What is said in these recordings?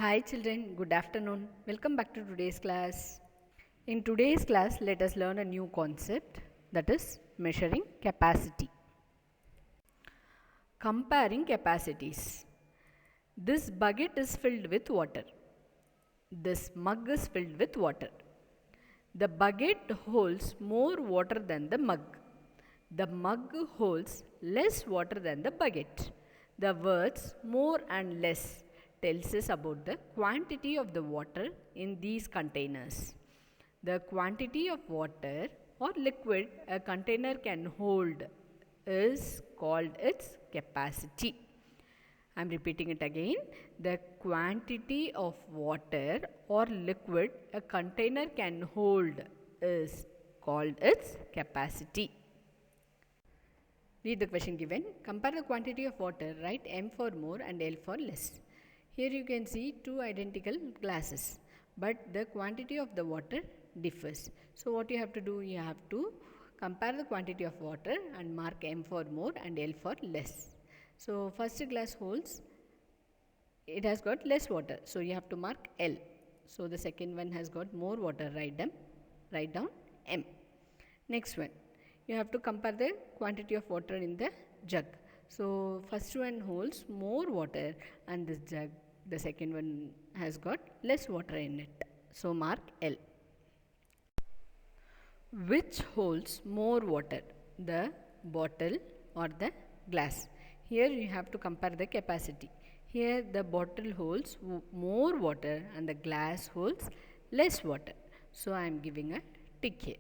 Hi children, good afternoon. Welcome back to today's class. In today's class, let us learn a new concept, that is measuring capacity. Comparing capacities. This bucket is filled with water. This mug is filled with water. The bucket holds more water than the mug. The mug holds less water than the bucket. The words more and less tells us about the quantity of the water in these containers. The quantity of water or liquid a container can hold is called its capacity. I am repeating it again. The quantity of water or liquid a container can hold is called its capacity. Read the question given. Compare the quantity of water. Write M for more and L for less. Here you can see two identical glasses, but the quantity of the water differs. So what you have to do? You have to compare the quantity of water and mark M for more and L for less. So first glass holds, it has got less water, so you have to mark L. So the second one has got more water, write down M. Next one, you have to compare the quantity of water in the jug. So first one holds more water and this jug, the second one has got less water in it. So mark L. Which holds more water, the bottle or the glass? Here you have to compare the capacity. Here the bottle holds more water and the glass holds less water. So I am giving a tick here.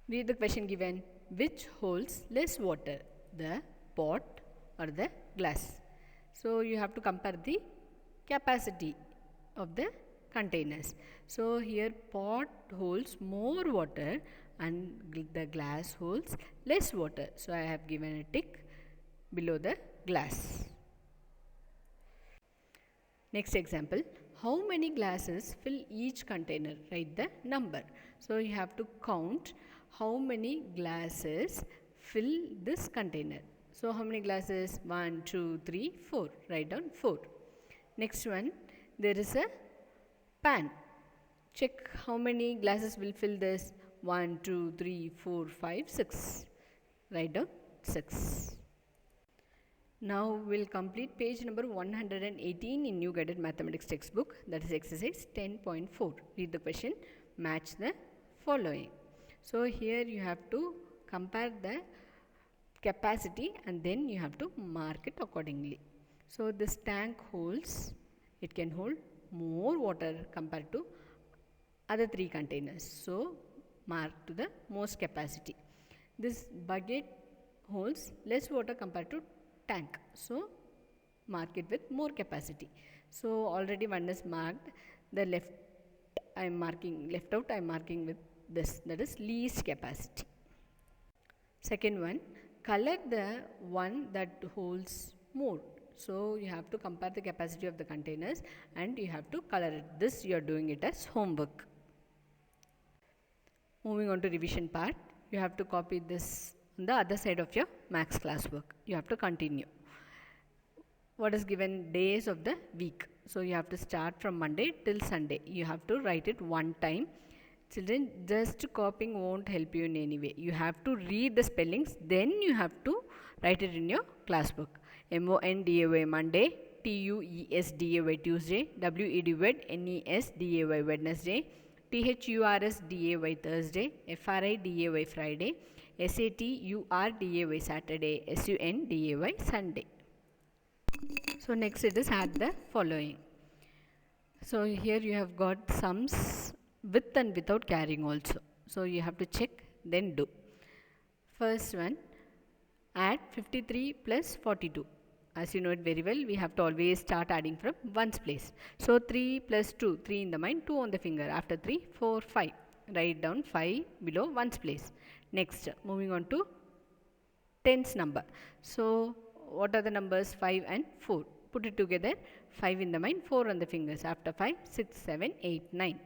Read the question given. Which holds less water, the pot or the glass? So you have to compare the capacity of the containers. So here pot holds more water and the glass holds less water. So I have given a tick below the glass. Next example, how many glasses fill each container? Write the number. So you have to count how many glasses fill this container. So how many glasses? 1, 2, 3, 4. Write down 4. Next one, there is a pan. Check how many glasses will fill this. 1, 2, 3, 4, 5, 6. Write down 6. Now we will complete page number 118 in New Guided Mathematics textbook, that is exercise 10.4. Read the question, match the following. So here you have to compare the capacity and then you have to mark it accordingly. So this tank holds, it can hold more water compared to other three containers. So mark to the most capacity. This bucket holds less water compared to tank. So mark it with more capacity. So already one is marked. The left out I am marking with this, that is least capacity. Second one, color the one that holds more. So you have to compare the capacity of the containers and you have to color it. This you are doing it as homework. Moving on to revision part, you have to copy this on the other side of your maths classwork. You have to continue. What is given? Days of the week. So you have to start from Monday till Sunday. You have to write it one time. Children, just copying won't help you in any way. You have to read the spellings, then you have to write it in your classbook. MONDAY Monday, TUESDAY Tuesday, WEDNESDAY Wednesday, THURSDAY Thursday, FRIDAY Friday, SATURDAY Saturday, SUNDAY Sunday. So next it is add the following. So here you have got sums with and without carrying also. So you have to check, then do. First one, add 53 plus 42. As you know it very well, we have to always start adding from ones place. So 3 plus 2, 3 in the mind, 2 on the finger. After 3, 4, 5. Write down 5 below ones place. Next, moving on to tens number. So what are the numbers? 5 and 4. Put it together, 5 in the mind, 4 on the fingers. After 5, 6, 7, 8, 9.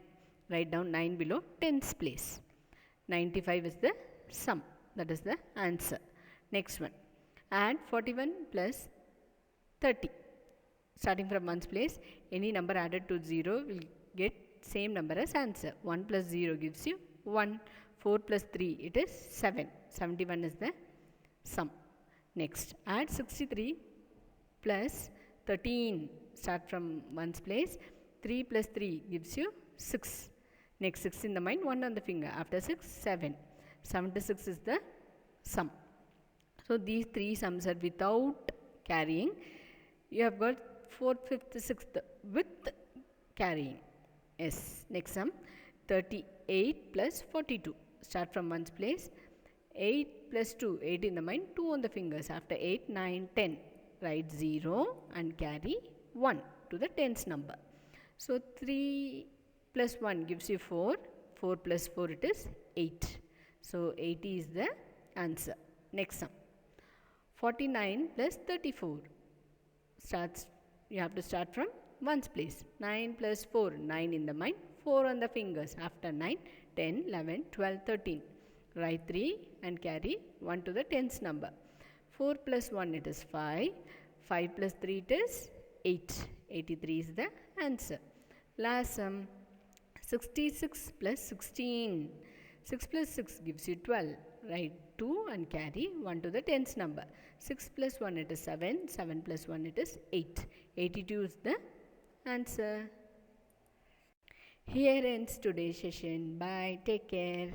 Write down 9 below tens place. 95 is the sum, that is the answer. Next one, add 41 plus 30. starting from ones place, any number added to 0 will get same number as answer. 1 plus 0 gives you 1. 4 plus 3, it is 7. 71 is the sum. Next, add 63 plus 13. Start from ones place. 3 plus 3 gives you 6. Next, 6 in the mind, 1 on the finger. After 6, 7. 76 is the sum. So, these three sums are without carrying. You have got 4th, 5th, 6th with carrying. Yes. Next sum, 38 plus 42. Start from ones place. 8 plus 2, 8 in the mind, 2 on the fingers. After 8, 9, 10. Write 0 and carry 1 to the tens number. So, 3 plus 1 gives you 4. 4 plus 4, it is 8. So, 80 is the answer. Next sum, 49 plus 34. You have to start from ones place. 9 plus 4, 9 in the mind, 4 on the fingers. After 9, 10, 11, 12, 13. Write 3 and carry 1 to the tens number. 4 plus 1, it is 5. 5 plus 3, it is 8. 83 is the answer. Last sum, 66 plus 16. 6 plus 6 gives you 12. Write 2 and carry 1 to the tens number. 6 plus 1, it is 7. 7 plus 1, it is 8. 82 is the answer. Here ends today's session. Bye. Take care.